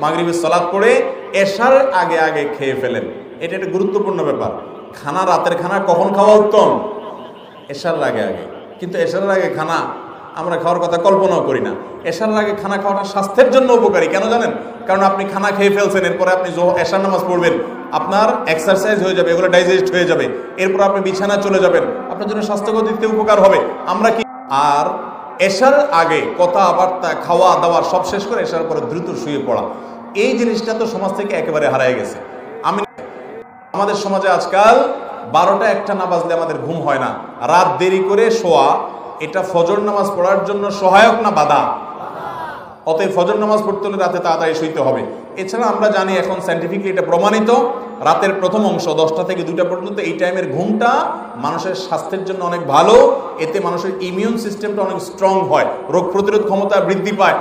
মাগরিবের সালাত পড়ে এশার আগে আগে খেয়ে ফেলেন। এটা একটা গুরুত্বপূর্ণ ব্যাপার। খানা, রাতের খানা কখন খাওয়া উত্তম? এশার আগে আগে। কিন্তু এশার আগে খানা আমরা খাওয়ার কথা কল্পনাও করি না। এশার আগে খানা খাওয়াটা স্বাস্থ্যের জন্য উপকারী। কেন জানেন? কারণ আপনি খানা খেয়ে ফেলছেন, এরপরে আপনি এশার নামাজ পড়বেন, আপনার এক্সারসাইজ হয়ে যাবে, এগুলো ডাইজেস্ট হয়ে যাবে, এরপর আপনি বিছানায় চলে যাবেন, আপনার জন্য স্বাস্থ্যগত দিক থেকে উপকার হবে। আমরা কি আর এশার আগে কথাবার্তা, খাওয়া দাওয়া সব শেষ করে এশার পরে দ্রুত শুয়ে পড়া, এই জিনিসটা তো সমাজ থেকে একেবারে হারিয়ে গেছে। আমাদের সমাজে আজকাল 12টা 1টা না বাজলে আমাদের ঘুম হয় না। রাত দেরি করে শোয়া, এটা ফজর নামাজ পড়ার জন্য সহায়ক না বাধা? অতএব ফজর নামাজ পড়তে হলে রাতে তাড়াতাড়ি শুইতে হবে। এছাড়া আমরা জানি এখন সায়েন্টিফিকলি এটা প্রমাণিত, রাতের প্রথম অংশ 10টা থেকে 2টা পর্যন্ত এই টাইমের ঘুমটা মানুষের স্বাস্থ্যের জন্য অনেক ভালো। এতে মানুষের ইমিউন সিস্টেমটা অনেক স্ট্রং হয়, রোগ প্রতিরোধ ক্ষমতা বৃদ্ধি পায়।